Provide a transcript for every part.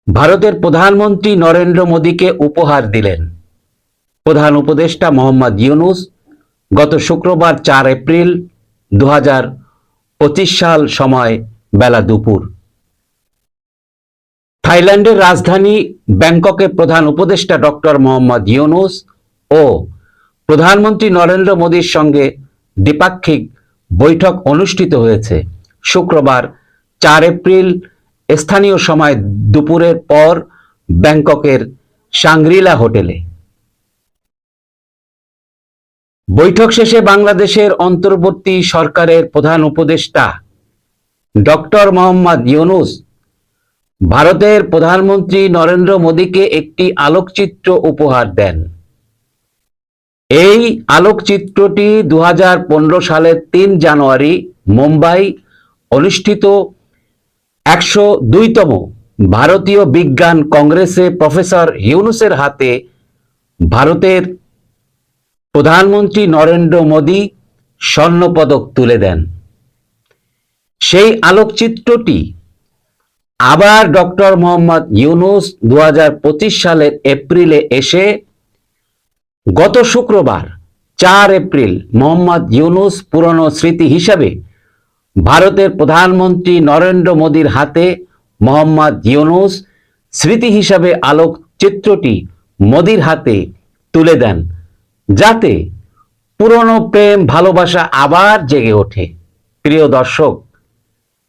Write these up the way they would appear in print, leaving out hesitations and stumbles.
ভারতের প্রধানমন্ত্রী নরেন্দ্র মোদীকে উপহার দিলেন প্রধান উপদেষ্টা মোহাম্মদ ইউনূস গত শুক্রবার 4 এপ্রিল 2025 সাল সময় বেলা দুপুর। থাইল্যান্ডের রাজধানী ব্যাংককে প্রধান উপদেষ্টা ডক্টর মোহাম্মদ ইউনূস ও প্রধানমন্ত্রী নরেন্দ্র মোদীর সঙ্গে দ্বিপাক্ষিক বৈঠক অনুষ্ঠিত হয়েছে শুক্রবার 4 এপ্রিল স্থানীয় সময় দুপুরের পর ব্যাংককের শাংগ্রিলা হোটেলে। বৈঠক শেষে বাংলাদেশের অন্তর্বর্তী সরকারের প্রধান উপদেষ্টা ডক্টর মোহাম্মদ ইউনূস ভারতের প্রধানমন্ত্রী নরেন্দ্র মোদীকে একটি আলোকচিত্র উপহার দেন। এই আলোকচিত্রটি 2015 সালের 3 জানুয়ারি মুম্বাই অনুষ্ঠিত 102তম ভারতীয় বিজ্ঞান কংগ্রেসে প্রফেসর ইউনূসের হাতে ভারতের প্রধানমন্ত্রী নরেন্দ্র মোদী স্বর্ণপদক তুলে দেন। সেই আলোকচিত্রটি আবার ডক্টর মোহাম্মদ ইউনূস 2025 সালের এপ্রিলে এসে গত শুক্রবার 4 এপ্রিল মোহাম্মদ ইউনূস পুরনো স্মৃতি হিসাবে ভারতের প্রধানমন্ত্রী নরেন্দ্র মোদীর হাতে মোহাম্মদ ইউনূস স্মৃতি হিসাবে আলোকচিত্রটি মোদীর হাতে তুলে দেন, যাতে পুরনো প্রেম ভালোবাসা আবার জেগে ওঠে। প্রিয় দর্শক,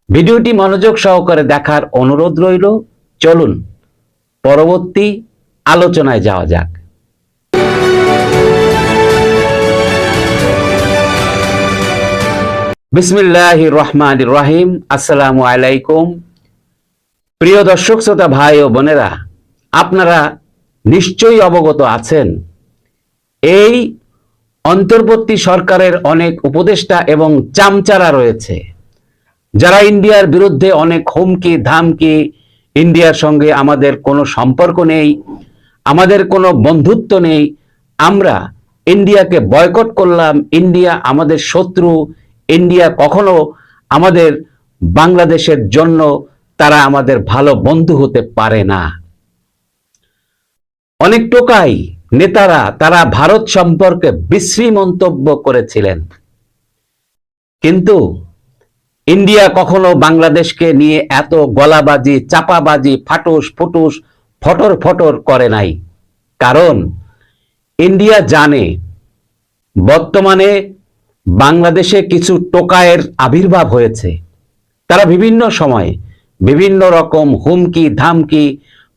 ভিডিওটি মনোযোগ সহকারে দেখার অনুরোধ রইল। চলুন পরবর্তী আলোচনায় যাওয়া যাক। বিসমিল্লাহির রহমানির রহিম। আসসালামু আলাইকুম। প্রিয় দর্শক শ্রোতা ভাই ও বোনেরা, আপনারা নিশ্চয়ই অবগত আছেন এই অন্তর্বর্তী সরকারের অনেক উপদেষ্টা এবং চামচারা রয়েছে যারা ইন্ডিয়ার বিরুদ্ধে অনেক হুমকি ধামকি, ইন্ডিয়ার সঙ্গে আমাদের কোনো সম্পর্ক নেই, আমাদের কোনো বন্ধুত্ব নেই, আমরা ইন্ডিয়াকে বয়কট করলাম, ইন্ডিয়া আমাদের শত্রু, ইন্ডিয়া কখনো আমাদের বাংলাদেশের জন্য তারা আমাদের ভালো বন্ধু হতে পারে না। অনেক টোকাই নেতারা তারা ভারত সম্পর্কে বিশ্রী মন্তব্য করেছিলেন, কিন্তু ইন্ডিয়া কখনো বাংলাদেশকে নিয়ে এত গলাবাজি, চাপাবাজি, ফাটুস ফুটুস, ফটর ফটর করে নাই। কারণ ইন্ডিয়া জানে বর্তমানে বাংলাদেশে কিছু টোকায়ের আবির্ভাব হয়েছে। তারা বিভিন্ন সময় বিভিন্ন রকম হুমকি ধামকি,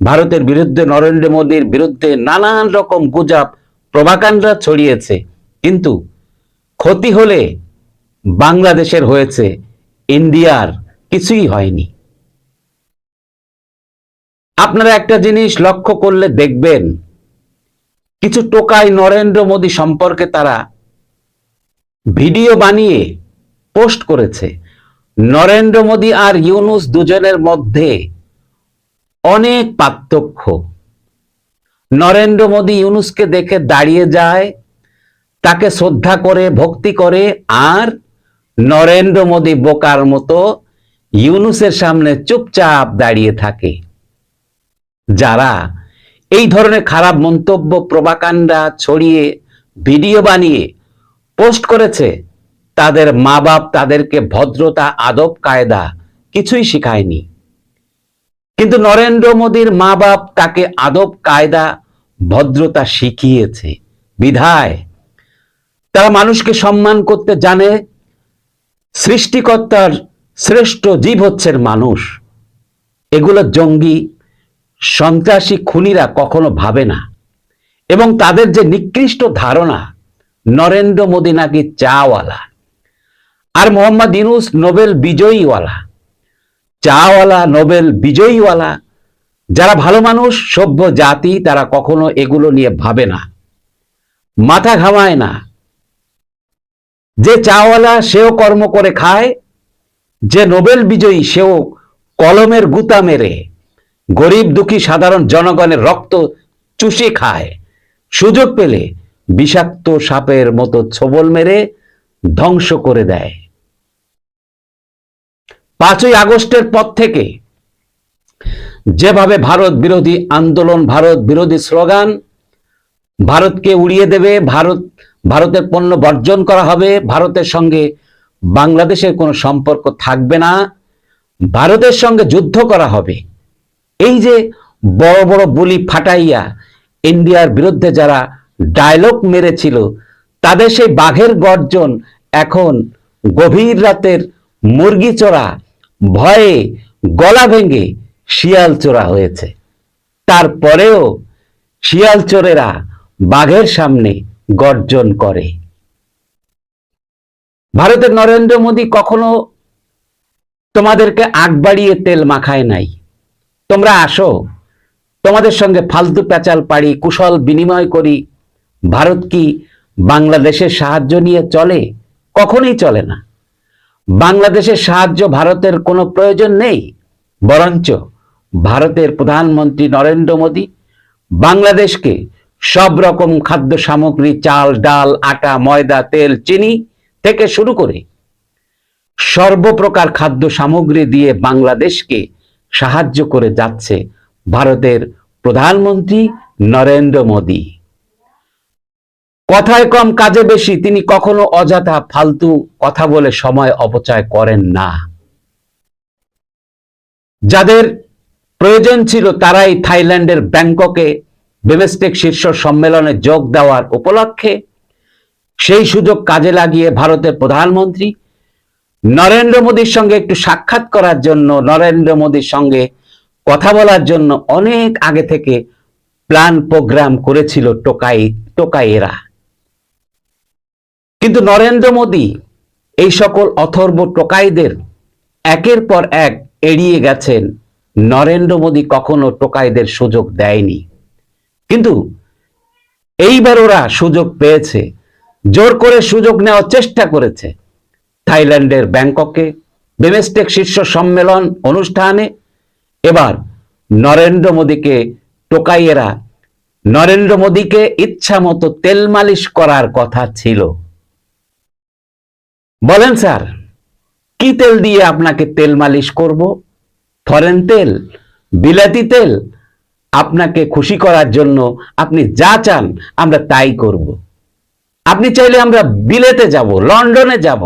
ভারতের বিরুদ্ধে, নরেন্দ্র মোদীর বিরুদ্ধে নানান রকম গুজব প্রভাকাণ্ডা ছড়িয়েছে, কিন্তু ক্ষতি হলে বাংলাদেশের হয়েছে, ইন্ডিয়ার কিছুই হয়নি। আপনারা একটা জিনিস লক্ষ্য করলে দেখবেন, কিছু টোকাই নরেন্দ্র মোদী সম্পর্কে তারা ভিডিও বানিয়ে পোস্ট করেছে। নরেন্দ্র মোদী আর ইউনূস দুজনের মধ্যে অনেক পার্থক্য। নরেন্দ্র মোদী ইউনূসকে দেখে দাঁড়িয়ে যায়, তাকে শ্রদ্ধা করে, ভক্তি করে, আর নরেন্দ্র মোদী বোকার মতো ইউনূসের সামনে চুপচাপ দাঁড়িয়ে থাকে। যারা এই ধরনের খারাপ মন্তব্য, প্রভাকাণ্ডা ছড়িয়ে ভিডিও বানিয়ে পোস্ট করেছে, তাদের মা বাপ তাদেরকে ভদ্রতা, আদব কায়দা কিছুই শেখায়নি। কিন্তু নরেন্দ্র মোদীর মা বাপ তাকে আদব কায়দা, ভদ্রতা শিখিয়েছে। বিধায় তারা মানুষকে সম্মান করতে জানে। সৃষ্টিকর্তার শ্রেষ্ঠ জীব হচ্ছেন মানুষ। এগুলো জঙ্গি, সন্ত্রাসী, খুনিরা কখনো ভাবে না। এবং তাদের যে নিকৃষ্ট ধারণা, নরেন্দ্র মোদী নাকি চাওয়ালা, আর মোহাম্মদ ইউনূস নোবেল বিজয়ীওয়ালা। চাওয়ালা, নোবেল বিজয়ীওয়ালা যারা ভালো মানুষ, সভ্য জাতি, তারা কখনো এগুলো নিয়ে ভাবে না, মাথা ঘামায় না। যে চাওয়ালা সেও কর্ম করে খায়, যে নোবেল বিজয়ী সেও কলমের গুতা মেরে গরিব দুঃখী সাধারণ জনগণের রক্ত চুষে খায়। সুযোগ পেলে বিষাক্ত সাপের মতো ছোবল মেরে ধ্বংস করে দেয়। 5ই আগস্টের পর থেকে যেভাবে ভারত বিরোধী আন্দোলন, ভারত বিরোধী স্লোগান, ভারতকে উড়িয়ে দেবে, ভারতের পণ্য বর্জন করা হবে, ভারতের সঙ্গে বাংলাদেশের কোনো সম্পর্ক থাকবে না, ভারতের সঙ্গে যুদ্ধ করা হবে, এই যে বড় বড় বুলি ফাটাইয়া ইন্ডিয়ার বিরুদ্ধে যারা ডায়লগ মেরেছিল, তাদের সেই বাঘের গর্জন এখন গভীর রাতের মুরগি চোরা ভয়ে গলা ভেঙে শিয়াল চোরা হয়েছে। তারপরেও শিয়াল চোরেরা বাঘের সামনে গর্জন করে। ভারতের নরেন্দ্র মোদী কখনো তোমাদেরকে আগ বাড়িয়ে তেল মাখায় নাই। তোমরা আসো, তোমাদের সঙ্গে ফালতু প্যাচাল পাড়ি, কুশল বিনিময় করি। ভারত কি বাংলাদেশের সাহায্য নিয়ে চলে? কখনোই চলে না। বাংলাদেশের সাহায্য ভারতের কোনো প্রয়োজন নেই, বরঞ্চ ভারতের প্রধানমন্ত্রী নরেন্দ্র মোদী বাংলাদেশকে সব রকম খাদ্য সামগ্রী, চাল, ডাল, আটা, ময়দা, তেল, চিনি থেকে শুরু করে সর্বপ্রকার খাদ্য সামগ্রী দিয়ে বাংলাদেশকে সাহায্য করে যাচ্ছে ভারতের প্রধানমন্ত্রী নরেন্দ্র মোদী। কথায় কম কাজে বেশি, তিনি কখনো অযথা ফালতু কথা বলে সময় অপচয় করেন না। যাদের প্রয়োজন ছিল তারাই থাইল্যান্ডের ব্যাংককে বিমস্টেক শীর্ষ সম্মেলনে যোগ দেওয়ার উপলক্ষে সেই সুযোগ কাজে লাগিয়ে ভারতের প্রধানমন্ত্রী নরেন্দ্র মোদীর সঙ্গে একটু সাক্ষাৎ করার জন্য, নরেন্দ্র মোদীর সঙ্গে কথা বলার জন্য অনেক আগে থেকে প্ল্যান প্রোগ্রাম করেছিল টোকাইয়েরা। কিন্তু নরেন্দ্র মোদী এই সকল অথর্ব টোকাইদের একের পর এক এড়িয়ে গেছেন। নরেন্দ্র মোদী কখনো টোকাইদের সুযোগ দেয়নি, কিন্তু এইবার ওরা সুযোগ পেয়েছে, জোর করে সুযোগ নেওয়ার চেষ্টা করেছে। থাইল্যান্ডের ব্যাংককে বিমস্টেক শীর্ষ সম্মেলন অনুষ্ঠানে এবার নরেন্দ্র মোদীকে টোকাইয়েরা, নরেন্দ্র মোদীকে ইচ্ছা মতো তেল মালিশ করার কথা ছিল। বলেন স্যার, কি তেল দিয়ে আপনাকে তেল মালিশ করব? ফরেন তেল, বিলাতি তেল? আপনাকে খুশি করার জন্য আপনি যা চান আমরা তাই করব। আপনি চাইলে আমরা বিলেতে যাব, লন্ডনে যাব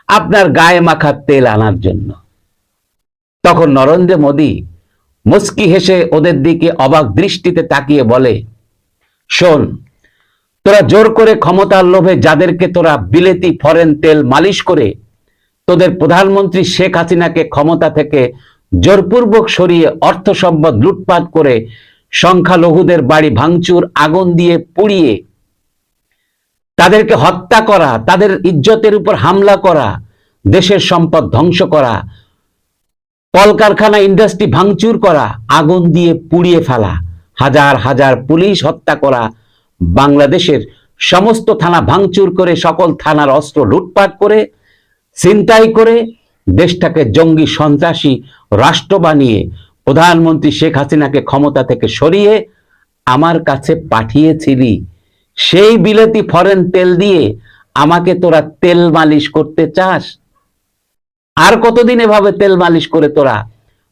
আপনার গায়ে মাখার তেল আনার জন্য। তখন নরেন্দ্র মোদী মুস্কি হেসে ওদের দিকে অবাক দৃষ্টিতে তাকিয়ে বলে, শোন, তোরা জোর করে ক্ষমতার লোভে যাদেরকে তোরা বিলেতি ফরেন তেল মালিশ করে তোদের প্রধানমন্ত্রী শেখ হাসিনাকে ক্ষমতা থেকে জোরপূর্বক সরিয়ে অর্থ সম্পদ লুটপাট করে সংখ্যালঘুদের বাড়ি ভাঙচুর, আগুন দিয়ে পুড়িয়ে তাদেরকে হত্যা করা, তাদের ইজ্জতের উপর হামলা করা, দেশের সম্পদ ধ্বংস করা, কলকারখানা, ইন্ডাস্ট্রি ভাঙচুর করা, আগুন দিয়ে পুড়িয়ে ফেলা, হাজার হাজার পুলিশ হত্যা করা, বাংলাদেশের সমস্ত থানা ভাঙচুর করে সকল থানার অস্ত্র লুটপাট করে ছিনতাই করে দেশটাকে জঙ্গি সন্ত্রাসী রাষ্ট্র বানিয়ে প্রধানমন্ত্রী শেখ হাসিনাকে ক্ষমতা থেকে সরিয়ে আমার কাছে পাঠিয়েছিলি। সেই বিলেতি ফরেন তেল দিয়ে আমাকে তোরা তেল মালিশ করতে চাস? আর কতদিন এভাবে তেল মালিশ করে তোরা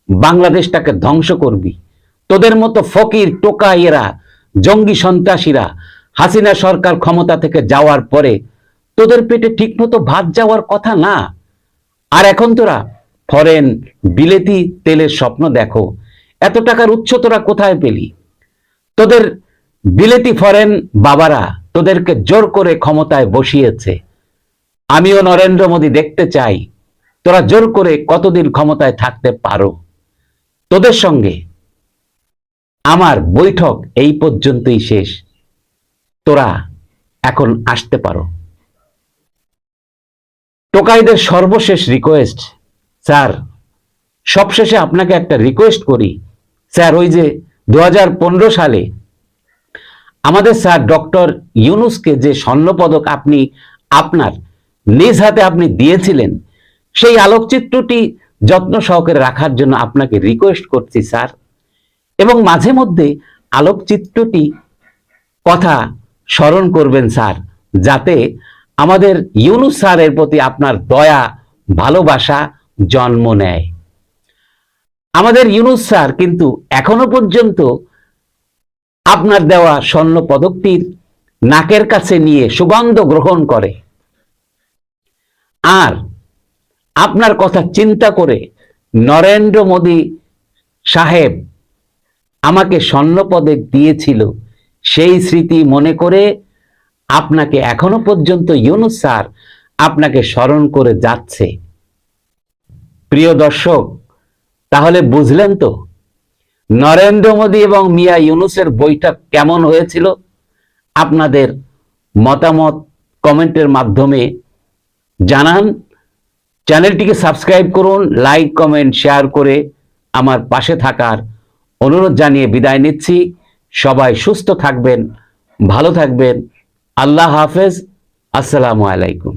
বাংলাদেশটাকে ধ্বংস করবি? তোদের মতো ফকির টোকাইয়েরা, জঙ্গি সন্ত্রাসীরা হাসিনা সরকার ক্ষমতা থেকে যাওয়ার পরে তোদের পেটে ঠিকমতো ভাত যাওয়ার কথা না। আর এখন তোরা ফরেন বিলেতি তেলের স্বপ্ন দেখো। এত টাকার উৎস তোরা কোথায় পেলি? তোদের বিলেতি ফরেন বাবারা তোদেরকে জোর করে ক্ষমতায় বসিয়েছে। আমিও নরেন্দ্র মোদী দেখতে চাই তোরা জোর করে কতদিন ক্ষমতায় থাকতে পারো। তোদের সঙ্গে আমার বৈঠক এই পর্যন্তই শেষ, তোরা এখন আসতে পারো। টোকাইদের সর্বশেষ রিকোয়েস্ট, স্যার সবশেষে আপনাকে একটা রিকোয়েস্ট করি স্যার, ওই যে 2015 সালে আমাদের স্যার ডক্টর ইউনূসকে যে স্বর্ণপদক আপনি আপনার নিজ হাতে আপনি দিয়েছিলেন, সেই আলোকচিত্রটি যত্ন সহকারে রাখার জন্য আপনাকে রিকোয়েস্ট করছি স্যার। এবং মাঝে মধ্যে আলোকচিত্রটি কথা স্মরণ করবেন স্যার, যাতে আমাদের ইউনূস স্যারের প্রতি আপনার দয়া ভালোবাসা জন্ম নেয়। আমাদের ইউনূস স্যার কিন্তু এখনো পর্যন্ত আপনার দেওয়া স্বর্ণ পদকটির নাকের কাছে নিয়ে সুগন্ধ গ্রহণ করে, আর আপনার কথা চিন্তা করে নরেন্দ্র মোদী সাহেব আমাকে স্বর্ণ পদক দিয়েছিল, সেই স্মৃতি মনে করে আপনাকে এখনো পর্যন্ত ইউনূস স্যার আপনাকে স্মরণ করে যাচ্ছে। প্রিয় দর্শক, তাহলে বুঝলেন তো নরেন্দ্র মোদী এবং মিয়া ইউনূসের বৈঠক কেমন হয়েছিল? আপনাদের মতামত কমেন্টের মাধ্যমে জানান। চ্যানেলটিকে সাবস্ক্রাইব করুন, লাইক কমেন্ট শেয়ার করে আমার পাশে থাকার অনুরোধ জানিয়ে বিদায় নিচ্ছি। সবাই সুস্থ থাকবেন, ভালো থাকবেন। আল্লাহ হাফেজ। আসসালামু আলাইকুম।